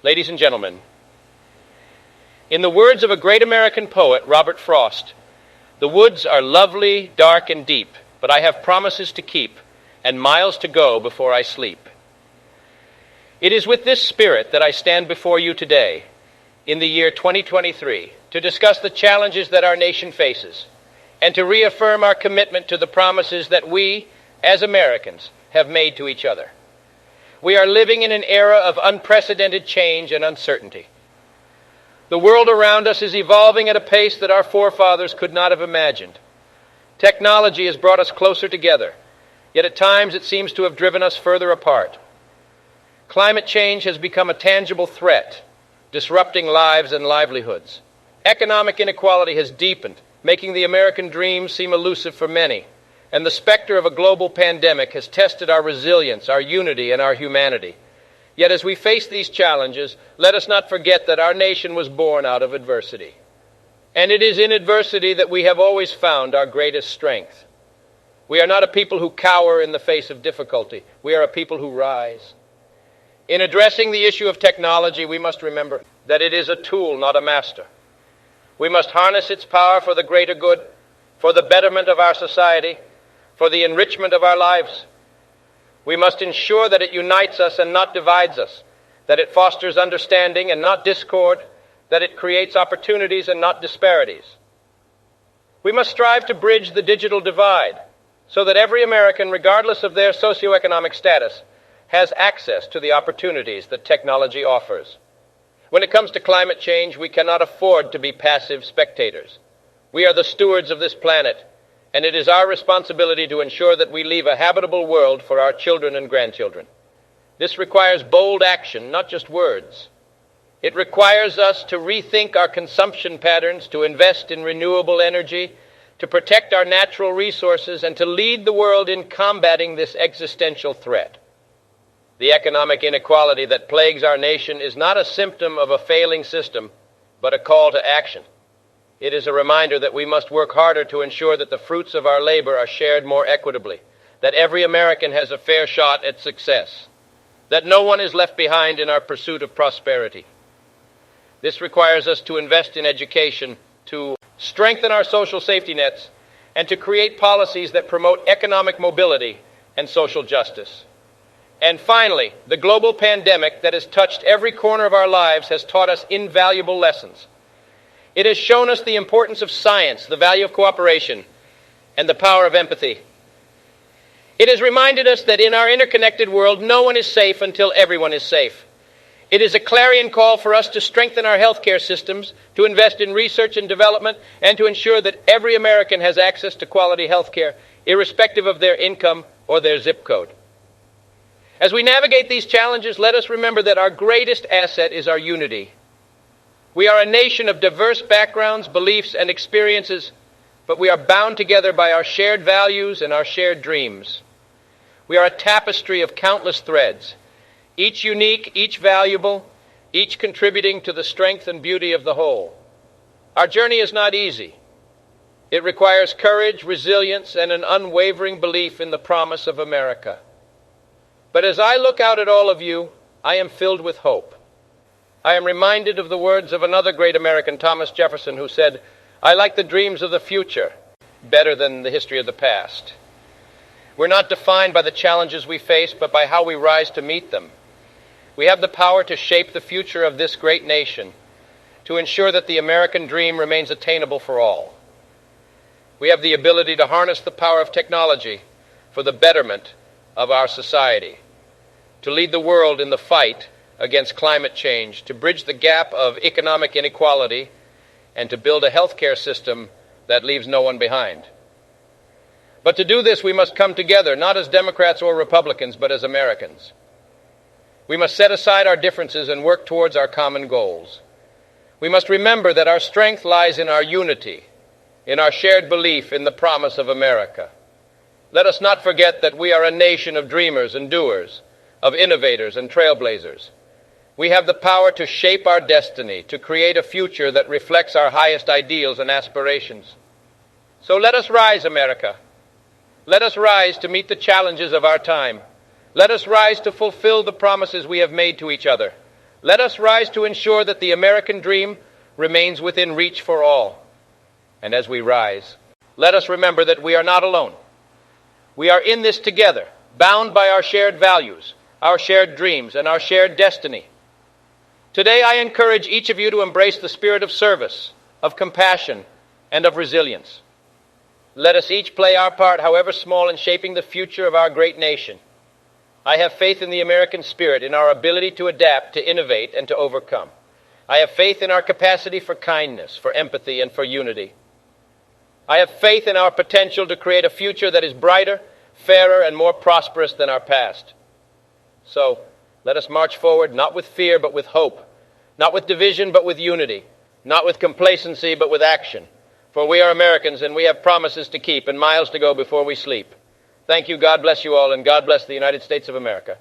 Ladies and gentlemen, in the words of a great American poet, Robert Frost, "The woods are lovely, dark, and deep, but I have promises to keep and miles to go before I sleep." It is with this spirit that I stand before you today, in the year 2023, to discuss the challenges that our nation faces and to reaffirm our commitment to the promises that we, as Americans, have made to each other. We are living in an era of unprecedented change and uncertainty. The world around us is evolving at a pace that our forefathers could not have imagined. Technology has brought us closer together, yet at times it seems to have driven us further apart. Climate change has become a tangible threat, disrupting lives and livelihoods. Economic inequality has deepened, making the American dream seem elusive for many. And the specter of a global pandemic has tested our resilience, our unity, and our humanity. Yet as we face these challenges, let us not forget that our nation was born out of adversity. And it is in adversity that we have always found our greatest strength. We are not a people who cower in the face of difficulty. We are a people who rise. In addressing the issue of technology, we must remember that it is a tool, not a master. We must harness its power for the greater good, for the betterment of our society, for the enrichment of our lives. We must ensure that it unites us and not divides us, that it fosters understanding and not discord, that it creates opportunities and not disparities. We must strive to bridge the digital divide so that every American, regardless of their socioeconomic status, has access to the opportunities that technology offers. When it comes to climate change, we cannot afford to be passive spectators. We are the stewards of this planet, and it is our responsibility to ensure that we leave a habitable world for our children and grandchildren. This requires bold action, not just words. It requires us to rethink our consumption patterns, to invest in renewable energy, to protect our natural resources, and to lead the world in combating this existential threat. The economic inequality that plagues our nation is not a symptom of a failing system, but a call to action. It is a reminder that we must work harder to ensure that the fruits of our labor are shared more equitably, that every American has a fair shot at success, that no one is left behind in our pursuit of prosperity. This requires us to invest in education, to strengthen our social safety nets, and to create policies that promote economic mobility and social justice. And finally, the global pandemic that has touched every corner of our lives has taught us invaluable lessons. It has shown us the importance of science, the value of cooperation, and the power of empathy. It has reminded us that in our interconnected world, no one is safe until everyone is safe. It is a clarion call for us to strengthen our healthcare systems, to invest in research and development, and to ensure that every American has access to quality healthcare, irrespective of their income or their zip code. As we navigate these challenges, let us remember that our greatest asset is our unity. We are a nation of diverse backgrounds, beliefs, and experiences, but we are bound together by our shared values and our shared dreams. We are a tapestry of countless threads, each unique, each valuable, each contributing to the strength and beauty of the whole. Our journey is not easy. It requires courage, resilience, and an unwavering belief in the promise of America. But as I look out at all of you, I am filled with hope. I am reminded of the words of another great American, Thomas Jefferson, who said, "I like the dreams of the future better than the history of the past." We're not defined by the challenges we face, but by how we rise to meet them. We have the power to shape the future of this great nation, to ensure that the American dream remains attainable for all. We have the ability to harness the power of technology for the betterment of our society, to lead the world in the fight against climate change, to bridge the gap of economic inequality, and to build a healthcare system that leaves no one behind. But to do this, we must come together, not as Democrats or Republicans, but as Americans. We must set aside our differences and work towards our common goals. We must remember that our strength lies in our unity, in our shared belief in the promise of America. Let us not forget that we are a nation of dreamers and doers, of innovators and trailblazers. We have the power to shape our destiny, to create a future that reflects our highest ideals and aspirations. So let us rise, America. Let us rise to meet the challenges of our time. Let us rise to fulfill the promises we have made to each other. Let us rise to ensure that the American dream remains within reach for all. And as we rise, let us remember that we are not alone. We are in this together, bound by our shared values, our shared dreams, and our shared destiny. Today, I encourage each of you to embrace the spirit of service, of compassion, and of resilience. Let us each play our part, however small, in shaping the future of our great nation. I have faith in the American spirit, in our ability to adapt, to innovate, and to overcome. I have faith in our capacity for kindness, for empathy, and for unity. I have faith in our potential to create a future that is brighter, fairer, and more prosperous than our past. So, let us march forward, not with fear, but with hope, not with division, but with unity, not with complacency, but with action. For we are Americans, and we have promises to keep and miles to go before we sleep. Thank you, God bless you all, and God bless the United States of America.